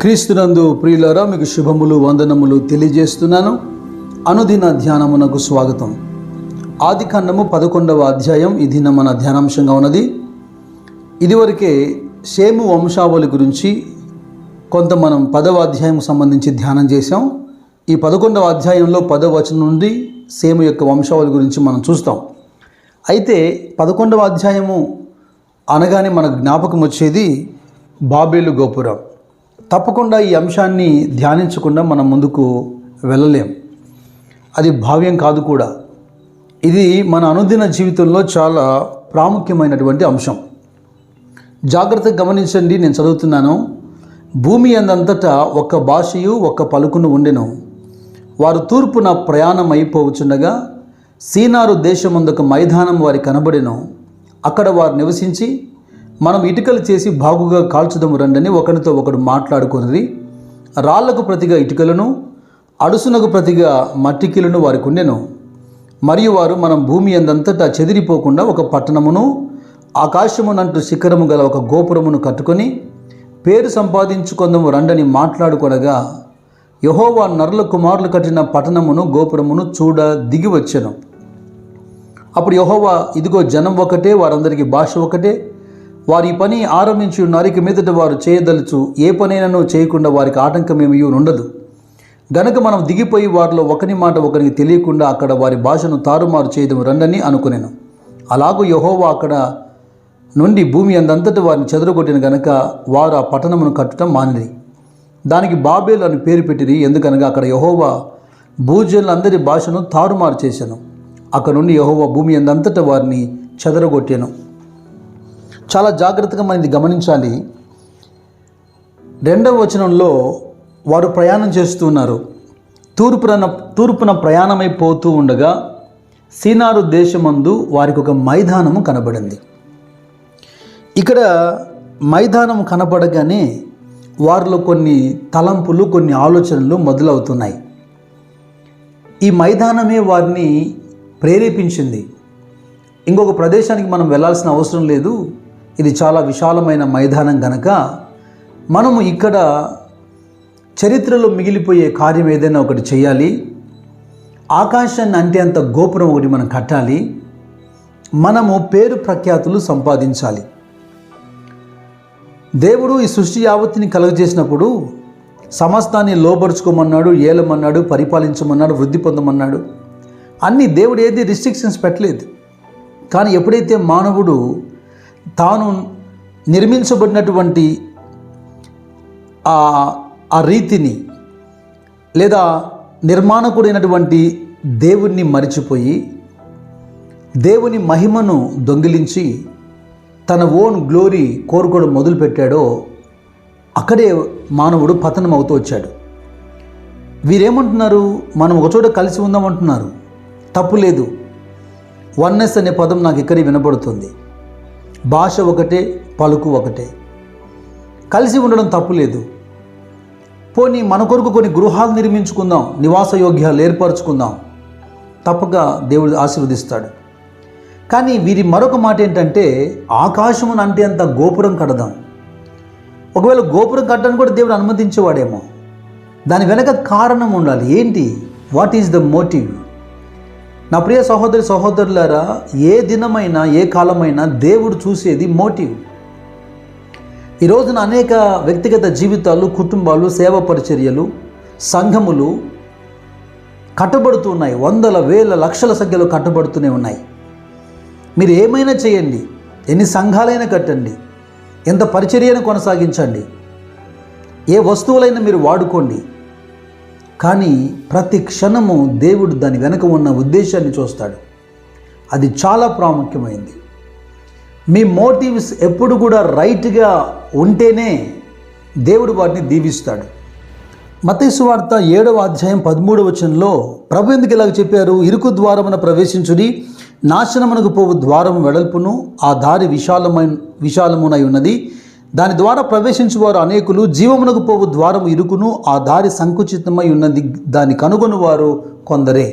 క్రీస్తునందు ప్రియులారా, మీకు శుభములు వందనములు తెలియజేస్తున్నాను. అనుదిన ధ్యానమునకు స్వాగతం. ఆదికాండము 11వ అధ్యాయం ఈ దిన మన ధ్యానాంశంగా ఉన్నది. ఇదివరకే షేము వంశావళి గురించి కొంత మనం 10వ అధ్యాయం సంబంధించి ధ్యానం చేశాం. ఈ 11వ అధ్యాయంలో 10వ వచనం నుండి షేము యొక్క వంశావళి గురించి మనం చూస్తాం. అయితే 11వ అధ్యాయము అనగానే మనకు జ్ఞాపకం వచ్చేది బాబేలు గోపురం. తప్పకుండా ఈ అంశాన్ని ధ్యానించకుండా మనం ముందుకు వెళ్ళలేం. అది భావ్యం కాదు కూడా. ఇది మన అనుదిన జీవితంలో చాలా ప్రాముఖ్యమైనటువంటి అంశం. జాగ్రత్తగా గమనించండి. నేను చదువుతున్నాను. భూమి అందంతటా ఒక్క భాషయు ఒక్క పలుకును ఉండెను. వారు తూర్పున ప్రయాణం అయిపోవచ్చుండగా సీనారు దేశమందొక మైదానం వారి కనబడెను. అక్కడ వారు నివసించి, మనం ఇటుకలు చేసి బాగుగా కాల్చుదము రండని ఒకరితో ఒకడు మాట్లాడుకొనిరి. రాళ్లకు ప్రతిగా ఇటుకలను, అడుసునకు ప్రతిగా మట్టికిలను వారికి ఉండెను. మరియు వారు, మనం భూమి అందంతటా చెదిరిపోకుండా ఒక పట్టణమును, ఆకాశమునంటూ శిఖరము గల ఒక గోపురమును కట్టుకొని పేరు సంపాదించుకొందము రండని మాట్లాడుకొనగా, యెహోవా నరుల కుమారులు కట్టిన పట్టణమును గోపురమును చూడ దిగి వచ్చెను. అప్పుడు యెహోవా, ఇదిగో జనం ఒకటే, వారందరికీ భాష ఒకటే, వారి పని ఆరంభించి ఉన్నారు. ఇక మీదట వారు చేయదలుచు ఏ పనైనాను చేయకుండా వారికి ఆటంకమేమీ ఉండదు గనక మనం దిగిపోయి వారిలో ఒకని మాట ఒకరికి తెలియకుండా అక్కడ వారి భాషను తారుమారు చేయదము రండని అనుకునేను. అలాగూ యెహోవా అక్కడ నుండి భూమి అందంతటా వారిని చెదరగొట్టిన గనక వారు ఆ పట్టణమును కట్టడం మానిరి. దానికి బాబేలు అని పేరు పెట్టిరి. ఎందుకనగా అక్కడ యెహోవా భూజనులందరి భాషను తారుమారు చేశాను. అక్కడ నుండి యెహోవా భూమి అందంతటా వారిని చెదరగొట్టాను. చాలా జాగ్రత్తగా మనం ఇది గమనించాలి. 2వ వచనంలో వారు ప్రయాణం చేస్తున్నారు. తూర్పున ప్రయాణమైపోతూ ఉండగా సీనారు దేశమందు వారికి ఒక మైదానము కనబడింది. ఇక్కడ మైదానం కనబడగానే వారిలో కొన్ని తలంపులు, కొన్ని ఆలోచనలు మొదలవుతున్నాయి. ఈ మైదానమే వారిని ప్రేరేపించింది. ఇంకొక ప్రదేశానికి మనం వెళ్ళాల్సిన అవసరం లేదు, ఇది చాలా విశాలమైన మైదానం గనక మనము ఇక్కడ చరిత్రలో మిగిలిపోయే కార్యం ఏదైనా ఒకటి చేయాలి. ఆకాశాన్ని అంటే అంత గోపురం ఒకటి మనం కట్టాలి. మనము పేరు ప్రఖ్యాతులు సంపాదించాలి. దేవుడు ఈ సృష్టి యావత్తుని కలుగజేసినప్పుడు సమస్తాన్ని లోపరుచుకోమన్నాడు, ఏలమన్నాడు, పరిపాలించమన్నాడు, వృద్ధి పొందమన్నాడు. అన్నీ దేవుడు ఏది రిస్ట్రిక్షన్స్ పెట్టలేదు. కానీ ఎప్పుడైతే మానవుడు తాను నిర్మించబడినటువంటి ఆ రీతిని లేదా నిర్మాణకుడైనటువంటి దేవుణ్ణి మరిచిపోయి దేవుని మహిమను దొంగిలించి తన ఓన్ గ్లోరీ కోరుకోవడం మొదలుపెట్టాడో అక్కడే మానవుడు పతనం అవుతూ వచ్చాడు. వీరేమంటున్నారు? మనం ఒకచోట కలిసి ఉందామంటున్నారు. తప్పు లేదు. వన్నెస్ అనే పదం నాకు ఇక్కడే వినపడుతుంది. భాష ఒకటే, పలుకు ఒకటే, కలిసి ఉండడం తప్పు లేదు. పోనీ మన కొరకు కొన్ని గృహాలు నిర్మించుకుందాం, నివాస యోగ్యాలు ఏర్పరచుకుందాం, తప్పక దేవుడు ఆశీర్వదిస్తాడు. కానీ వీరి మరొక మాట ఏంటంటే, ఆకాశమును అంటే అంత గోపురం కడదాం. ఒకవేళ గోపురం కట్టడానికి కూడా దేవుడు అనుమతించేవాడేమో. దాని వెనక కారణం ఉండాలి. ఏంటి? What is the motive? నా ప్రియ సహోదరులారా, ఏ దినమైనా ఏ కాలమైనా దేవుడు చూసేది మోటివ్. ఈ రోజున అనేక వ్యక్తిగత జీవితాలు, కుటుంబాలు, సేవా పరిచర్యలు, సంఘములు కట్టబడుతున్నాయి. వందల వేల లక్షల సంఖ్యలో కట్టబడుతూనే ఉన్నాయి. మీరు ఏమైనా చేయండి, ఎన్ని సంఘాలైనా కట్టండి, ఎంత పరిచర్యను కొనసాగించండి, ఏ వస్తువులైనా మీరు వాడుకోండి. కానీ ప్రతి క్షణము దేవుడు దాని వెనక ఉన్న ఉద్దేశాన్ని చూస్తాడు. అది చాలా ప్రాముఖ్యమైంది. మీ మోటివ్స్ ఎప్పుడు కూడా రైట్గా ఉంటేనే దేవుడు వాటిని దీవిస్తాడు. మత్తయి సువార్త 7వ అధ్యాయం 13వ వచనంలో ప్రభు ఎందుకు ఇలాగ చెప్పారు? ఇరుకు ద్వారమున ప్రవేశించుడి, నాశనమునకు పోవు ద్వారం వెడల్పును, ఆ దారి విశాలమునై ఉన్నది, దాని ద్వారా ప్రవేశించువారు అనేకులు. జీవమునకు పోవు ద్వారము ఇరుకును, ఆ దారి సంకుచితమై ఉన్నది, దాన్ని కనుగొనువారు కొందరే.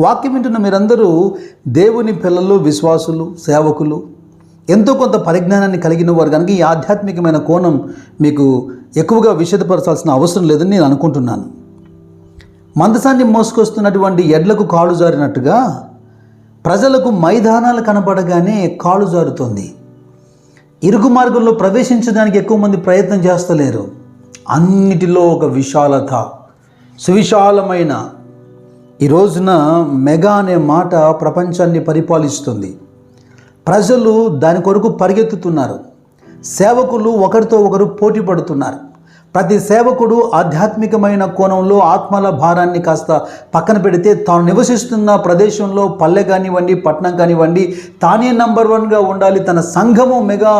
వాక్యం వింటున్న మీరందరూ దేవుని పిల్లలు, విశ్వాసులు, సేవకులు, ఎంతో కొంత పరిజ్ఞానాన్ని కలిగిన వారు కనుక ఈ ఆధ్యాత్మికమైన కోణం మీకు ఎక్కువగా విషదపరచాల్సిన అవసరం లేదని నేను అనుకుంటున్నాను. మందసాన్ని మోసుకొస్తున్నటువంటి ఎడ్లకు కాలు జారినట్టుగా ప్రజలకు మైదానాలు కనపడగానే కాలు జారుతుంది. ఇరుగు మార్గంలో ప్రవేశించడానికి ఎక్కువ మంది ప్రయత్నం చేస్తలేరు. అన్నిటిలో ఒక విశాలత, సువిశాలమైన ఈ రోజున మెగా అనే మాట ప్రపంచాన్ని పరిపాలిస్తుంది. ప్రజలు దాని కొరకు పరిగెత్తుతున్నారు. సేవకులు ఒకరితో ఒకరు పోటీ పడుతున్నారు. ప్రతి సేవకుడు ఆధ్యాత్మికమైన కోణంలో ఆత్మల భారాన్ని కాస్త పక్కన పెడితే తాను నివసిస్తున్న ప్రదేశంలో పల్లె కానివ్వండి, పట్టణం కానివ్వండి, తానే నంబర్ 1గా ఉండాలి, తన సంఘము మెగా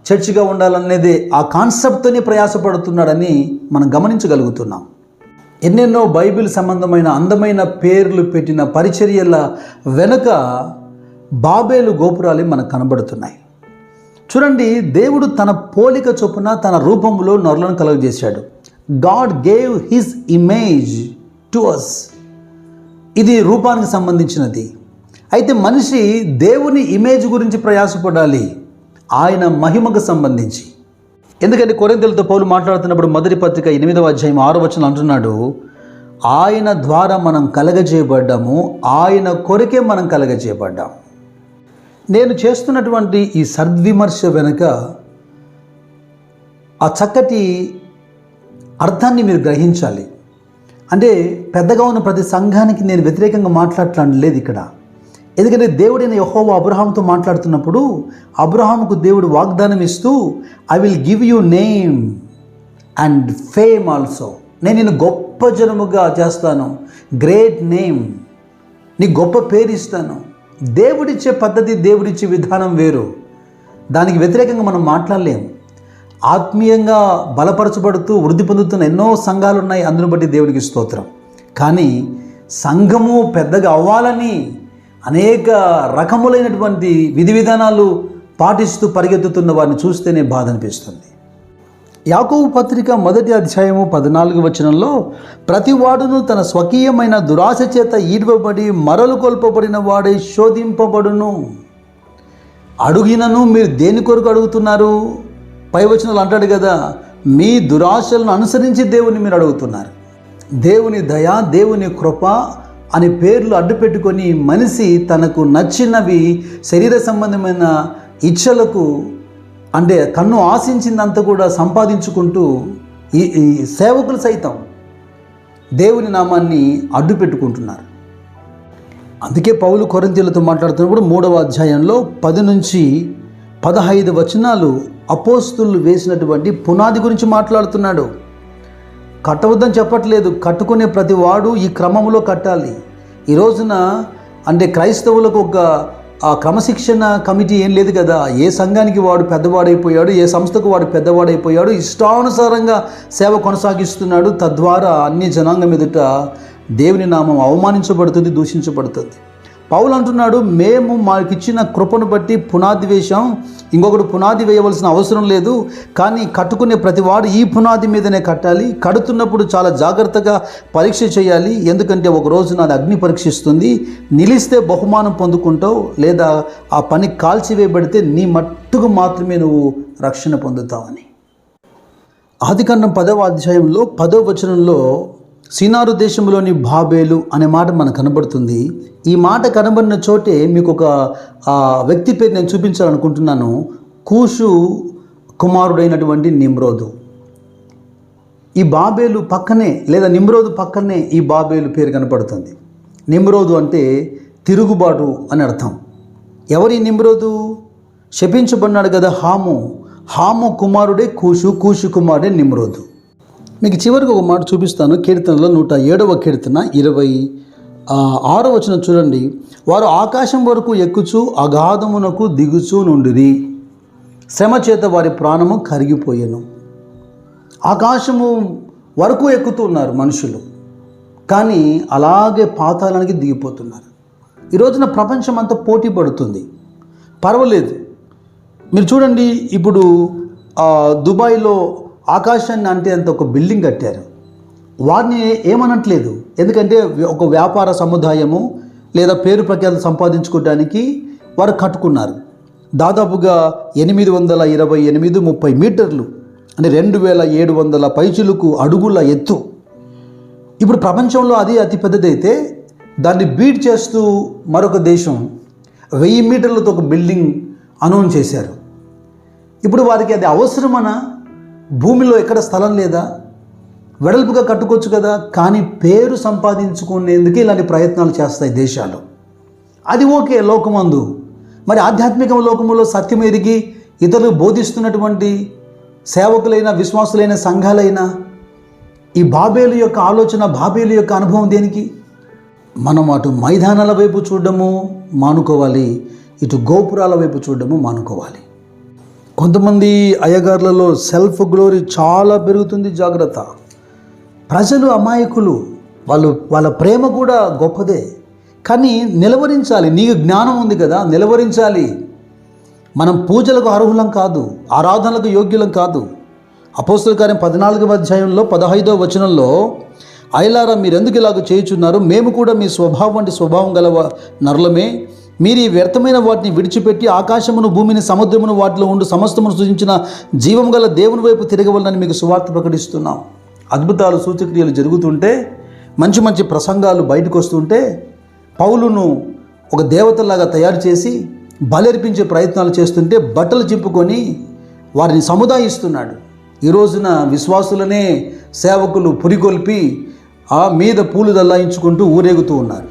చర్చిగా ఉండాలనేది ఆ కాన్సెప్ట్తోనే ప్రయాసపడుతున్నాడని మనం గమనించగలుగుతున్నాం. ఎన్నెన్నో బైబిల్ సంబంధమైన అందమైన పేర్లు పెట్టిన పరిచర్యల వెనుక బాబేలు గోపురాలే మనకు కనబడుతున్నాయి. చూడండి, దేవుడు తన పోలిక చొప్పున తన రూపంలో నరులను కలుగజేశాడు. God gave his image to us. ఇది రూపానికి సంబంధించినది. అయితే మనిషి దేవుని ఇమేజ్ గురించి ప్రయాసపడాలి, ఆయన మహిమకు సంబంధించి. ఎందుకంటే కొరింథీయులతో పౌలు మాట్లాడుతున్నప్పుడు మొదటి పత్రిక 8వ అధ్యాయం 6వ వచనం అంటున్నాడు, ఆయన ద్వారా మనం కలగజేయబడ్డాము, ఆయన కొరకే మనం కలగజేయబడ్డాం. నేను చేస్తున్నటువంటి ఈ సద్విమర్శ వెనుక ఆ చక్కటి అర్థాన్ని మీరు గ్రహించాలి. అంటే పెద్దగా ఉన్న ప్రతి సంఘానికి నేను వ్యతిరేకంగా మాట్లాడటం లేదు ఇక్కడ. ఎందుకంటే దేవుడైన యెహోవా అబ్రహాముతో మాట్లాడుతున్నప్పుడు అబ్రహాముకు దేవుడు వాగ్దానం ఇస్తూ, I will give you name and fame also. నేను నిన్ను గొప్ప జనముగా చేస్తాను, గ్రేట్ నేమ్, నీ గొప్ప పేరు ఇస్తాను. దేవుడిచ్చే పద్ధతి, దేవుడిచ్చే విధానం వేరు. దానికి వ్యతిరేకంగా మనం మాట్లాడలేము. ఆత్మీయంగా బలపరచబడుతూ వృద్ధి పొందుతున్న ఎన్నో సంఘాలు ఉన్నాయి, అందును బట్టి దేవుడికి స్తోత్రం. కానీ సంఘము పెద్దగా అవ్వాలని అనేక రకములైనటువంటి విధి విధానాలు పాటిస్తూ పరిగెత్తుతున్న వారిని చూస్తేనే బాధ అనిపిస్తుంది. యాకోబు పత్రిక 1వ అధ్యాయము 14వ వచనంలో, ప్రతివాడును తన స్వకీయమైన దురాశ చేత ఈడ్వబడి మరలు కొల్పబడిన వాడై శోధింపబడును. అడుగినను మీరు దేని కొరకు అడుగుతున్నారు? పై వచనాలు అంటాడు కదా, మీ దురాశలను అనుసరించి దేవుని మీరు అడుగుతున్నారు. దేవుని దయ, దేవుని కృప అని పేర్లు అడ్డు పెట్టుకొని మనిషి తనకు నచ్చినవి శరీర సంబంధమైన ఇచ్చలకు, అంటే కన్ను ఆశించిందంతా కూడా సంపాదించుకుంటూ ఈ సేవకులు సైతం దేవుని నామాన్ని అడ్డు పెట్టుకుంటున్నారు. అందుకే పౌలు కొరింథీయులతో మాట్లాడుతున్నప్పుడు 3వ అధ్యాయంలో 10 నుంచి 15 వచనాలు అపోస్తులు వేసినటువంటి పునాది గురించి మాట్లాడుతున్నాడు. కట్టవద్దని చెప్పట్లేదు, కట్టుకునే ప్రతి వాడు ఈ క్రమంలో కట్టాలి. ఈ రోజున అంటే క్రైస్తవులకు ఒక క్రమశిక్షణ కమిటీ ఏం లేదు కదా. ఏ సంఘానికి వాడు పెద్దవాడైపోయాడు, ఏ సంస్థకు వాడు పెద్దవాడైపోయాడు, ఇష్టానుసారంగా సేవ కొనసాగిస్తున్నాడు. తద్వారా అన్ని జనాంగం ఎదుట దేవుని నామం అవమానించబడుతుంది, దూషించబడుతుంది. పౌలు అంటున్నాడు, మేము మాకిచ్చిన కృపను బట్టి పునాది వేశాం, ఇంకొకటి పునాది వేయవలసిన అవసరం లేదు. కానీ కట్టుకునే ప్రతివాడు ఈ పునాది మీదనే కట్టాలి. కడుతున్నప్పుడు చాలా జాగ్రత్తగా పరీక్ష చేయాలి. ఎందుకంటే ఒక రోజు నాది అగ్ని పరీక్షిస్తుంది. నిలిస్తే బహుమానం పొందుకుంటావు, లేదా ఆ పని కాల్చివేయబడితే నీ మట్టుకు మాత్రమే నువ్వు రక్షణ పొందుతావని. ఆదికాండం 10వ అధ్యాయంలో 10వ వచనంలో సీనారు దేశంలోని బాబేలు అనే మాట మనకు కనబడుతుంది. ఈ మాట కనబడిన చోటే మీకు ఒక వ్యక్తి పేరు నేను చూపించాలనుకుంటున్నాను. కూషు కుమారుడైనటువంటి నిమ్రోదు. ఈ బాబేలు పక్కనే, లేదా నిమ్రోదు పక్కనే ఈ బాబేలు పేరు కనపడుతుంది. నిమ్రోదు అంటే తిరుగుబాటు అని అర్థం. ఎవరి నిమ్రోదు? శపించబడినాడు కదా హాము కుమారుడే కూషు, కూషు కుమారుడే నిమ్రోదు. మీకు చివరికి ఒక మాట చూపిస్తాను. కీర్తనలో 107వ కీర్తన 26వ వచనం చూడండి. వారు ఆకాశం వరకు ఎక్కుచు అగాధమునకు దిగుచూ నుండిరి, శ్రమ చేత వారి ప్రాణము కరిగిపోయెను. ఆకాశము వరకు ఎక్కుతున్నారు మనుషులు, కానీ అలాగే పాతాళానికి దిగిపోతున్నారు. ఈ రోజున ప్రపంచం అంతా పోటీ పడుతుంది. పర్వాలేదు, మీరు చూడండి, ఇప్పుడు దుబాయ్లో ఆకాశాన్ని అంటే అంత ఒక బిల్డింగ్ కట్టారు. వారిని ఏమనట్లేదు, ఎందుకంటే ఒక వ్యాపార సముదాయము లేదా పేరు ప్రఖ్యాతులు సంపాదించుకోవడానికి వారు కట్టుకున్నారు. దాదాపుగా 828-30 మీటర్లు అంటే 2700 పైచిలుకు అడుగుల ఎత్తు. ఇప్పుడు ప్రపంచంలో అది అతి పెద్దదైతే దాన్ని బీట్ చేస్తూ మరొక దేశం 1000 మీటర్లతో ఒక బిల్డింగ్ అనౌన్స్ చేశారు. ఇప్పుడు వారికి అది అవసరమనా? భూమిలో ఎక్కడ స్థలం లేదా? వెడల్పుగా కట్టుకోవచ్చు కదా. కానీ పేరు సంపాదించుకునేందుకు ఇలాంటి ప్రయత్నాలు చేస్తాయి దేశాలు. అది ఓకే లోకమందు. మరి ఆధ్యాత్మిక లోకములో సత్యం ఎరిగి ఇతరులు బోధిస్తున్నటువంటి సేవకులైన విశ్వాసులైన సంఘాలైనా ఈ బాబేలు యొక్క ఆలోచన, బాబేలు యొక్క అనుభవం దేనికి? మనం అటు మైదానాల వైపు చూడడము మానుకోవాలి, ఇటు గోపురాల వైపు చూడడము మానుకోవాలి. కొంతమంది అయ్యగారులలో సెల్ఫ్ గ్లోరీ చాలా పెరుగుతుంది, జాగ్రత్త. ప్రజలు అమాయకులు, వాళ్ళ ప్రేమ కూడా గొప్పదే, కానీ నిలవరించాలి. నీకు జ్ఞానం ఉంది కదా, నిలవరించాలి. మనం పూజలకు అర్హులం కాదు, ఆరాధనలకు యోగ్యులం కాదు. అపోస్తలుల కార్యం 14వ అధ్యాయంలో 15వ వచనంలో, అయలారా మీరెందుకు ఇలాగ చేయుచున్నారు? మేము కూడా మీ స్వభావం వంటి స్వభావం గల నరులమే. మీరు ఈ వ్యర్థమైన వాటిని విడిచిపెట్టి ఆకాశమును, భూమిని, సముద్రమును, వాటిలో ఉండు సమస్తమును సృజించిన జీవం గల దేవుని వైపు తిరగవలనని మీకు సువార్త ప్రకటిస్తున్నాం. అద్భుతాలు, సూచక్రియలు జరుగుతుంటే, మంచి మంచి ప్రసంగాలు బయటకు వస్తుంటే, పౌలును ఒక దేవతలాగా తయారు చేసి బలర్పించే ప్రయత్నాలు చేస్తుంటే బట్టలు చింపుకొని వారిని సముదాయిస్తున్నాడు. ఈ రోజున విశ్వాసులనే సేవకులు పురికొల్పి ఆ మీద పూలు దల్లాయించుకుంటూ ఊరేగుతూ ఉన్నారు.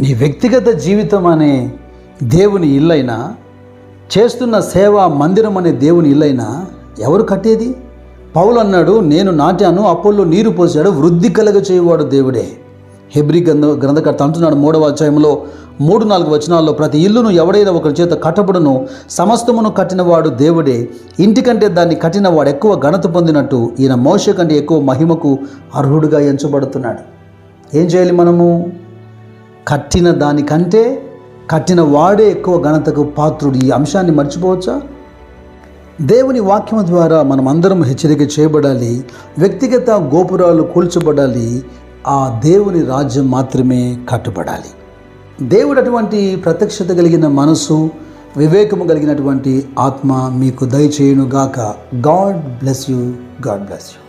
నీ వ్యక్తిగత జీవితం అనే దేవుని ఇల్లైనా, చేస్తున్న సేవా మందిరం అనే దేవుని ఇల్లైనా ఎవరు కట్టేది? పౌలు అన్నాడు, నేను నాటాను, అపోల్లో నీరు పోసాడు, వృద్ధి కలగ చేయవాడు దేవుడే. హెబ్రీ గ్రంథకర్త అంటున్నాడు 3వ అధ్యాయంలో 3-4 వచనాల్లో, ప్రతి ఇల్లును ఎవడైనా ఒకరి చేత కట్టబడును, సమస్తమును కట్టినవాడు దేవుడే. ఇంటికంటే దాన్ని కట్టిన వాడు ఎక్కువ ఘనత పొందినట్టు ఈయన మోషే కంటే ఎక్కువ మహిమకు అర్హుడుగా ఎంచబడుతున్నాడు. ఏం చేయాలి మనము? కట్టిన దానికంటే కట్టిన వాడే ఎక్కువ ఘనతకు పాత్రుడు. ఈ అంశాన్ని మర్చిపోవచ్చా? దేవుని వాక్యం ద్వారా మనం అందరం హెచ్చరిక చేయబడాలి. వ్యక్తిగత గోపురాలు కూల్చబడాలి. ఆ దేవుని రాజ్యం మాత్రమే కట్టబడాలి. దేవుడు అటువంటి ప్రత్యక్షత కలిగిన మనసు, వివేకము కలిగినటువంటి ఆత్మ మీకు దయచేయునుగాక. God bless you. God bless you.